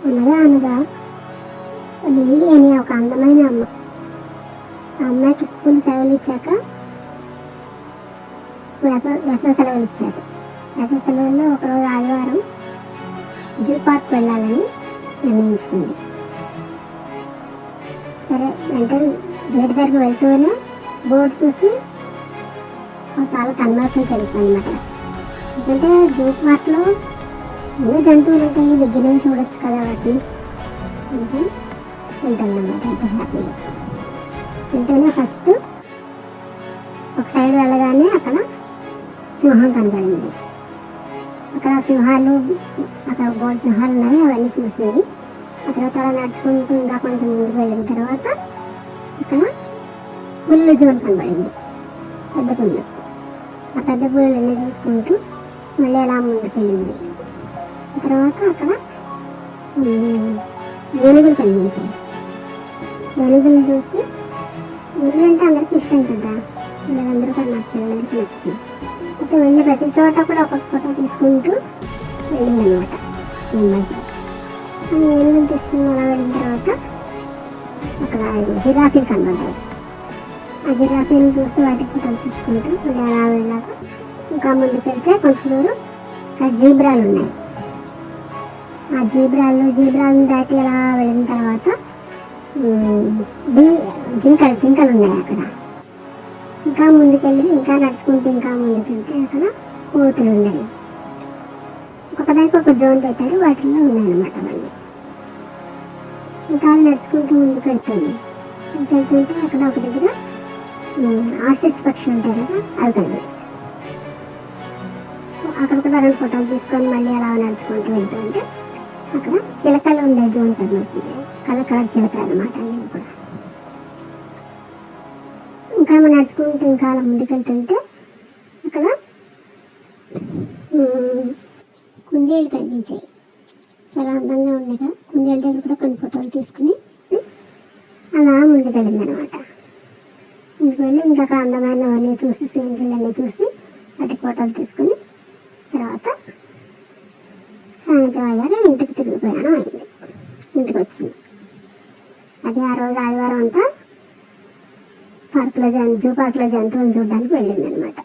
అనగా అనగా లిల్లీ అనే ఒక అందమైన అమ్మ. ఆ అమ్మాయికి స్కూల్ సెలవులు ఇచ్చాక వేసవి సెలవులు ఇచ్చారు. వేసవి సెలవుల్లో ఒకరోజు ఆదివారం జూ పార్క్ వెళ్ళాలని నిర్ణయించుకుంది. సరే, వెంటనే గేట్ దగ్గరికి వెళ్తూనే బోర్డు చూసి చాలా తన్మయత్వం చెందుతుంది అనమాట. ఎందుకంటే జూ పార్క్లో ఎన్నో జంతువులు ఉంటాయి, దగ్గర నుంచి చూడొచ్చు కదా వాటిని. ఇంకా వెళ్తుందన్నమాట ఎంతో హ్యాపీగా. వెళ్తేనే ఫస్ట్ ఒక సైడ్ వెళ్ళగానే అక్కడ సింహం కనబడింది. అక్కడ సింహాలు, అక్కడ బోర్డు సింహాలు ఉన్నాయి, అవన్నీ చూసింది. ఆ తర్వాత అలా నడుచుకుంటూ ఇంకా కొంచెం ముందుకు వెళ్ళిన తర్వాత అక్కడ పుల్లు జోన్ కనబడింది, పెద్ద పుల్లు. ఆ పెద్ద పుల్లన్నీ చూసుకుంటూ మళ్ళీ అలా ముందుకు వెళ్ళింది. ఆ తర్వాత అక్కడ ఏనుగులు కనిపించాయి. ఏనుగులను చూసి, ఏనుగులు అంటే అందరికీ ఇష్టం కదా, పిల్లలందరూ కూడా పిల్లలందరికీ నచ్చుతుంది. అయితే వెళ్ళి ప్రతి చోట కూడా ఒక్కొక్క ఫోటో తీసుకుంటూ వెళ్ళిందనమాట. ఏనుగులు తీసుకుని అలా వెళ్ళిన తర్వాత అక్కడ జిరాఫీలు కనబడ్డాయి. ఆ జిరాఫీలు చూసి వాటి ఫోటోలు తీసుకుంటూ మళ్ళీ అలా వెళ్ళాక ఇంకా ముందుకు వెళ్తే కొంచెం దూరం అక్కడ జీబ్రాలు ఉన్నాయి. ఆ జీబ్రాలను దాటి అలా వెళ్ళిన తర్వాత జింకలు ఉన్నాయి అక్కడ. ఇంకా ముందుకెళ్ళి ఇంకా నడుచుకుంటూ ఇంకా ముందుకెళ్తే అక్కడ కోతులు ఉన్నాయి. ఒకదానికి ఒక జోన్ పెట్టారు, వాటిల్లో ఉన్నాయన్నమాట అవన్నీ. ఇంకా నడుచుకుంటూ ముందుకెళ్తుంది. ఇంకెళ్తుంటే అక్కడ ఒక దగ్గర ఆస్ట్రిచ్ పక్షులు ఉంటాయి కదా, అవి కనిపించాయి. అక్కడ కూడా 2 ఫోటోలు తీసుకొని మళ్ళీ అలా నడుచుకుంటూ వెళ్తుంటే అక్కడ చిలకలు ఉండే జోన్ కనబడుతుంది. కలర్ చిలకలు అనమాట అన్నీ కూడా. ఇంకా నడుచుకుంటూ ఇంకా అలా ముందుకెళ్తుంటే అక్కడ కుందేళ్ళు కనిపించాయి. చాలా అందంగా ఉన్నాయి కదా. కుందేళ్ళ దగ్గర కూడా కొన్ని ఫోటోలు తీసుకుని అలా ముందుకెళ్ళింది అనమాట. ముందుకు వెళ్ళి ఇంకా అక్కడ అందమైనవన్నీ చూసి, సీనరీలు అన్నీ చూసి వాటి ఫోటోలు తీసుకుని తర్వాత సాయంత్రం అయ్యాక ఇంటికి తిరిగి ప్రయాణం అయింది. ఇంటికి వచ్చింది. అది ఆ రోజు ఆదివారం అంతా జూ పార్క్లో జంతువులను చూడడానికి వెళ్ళింది అనమాట.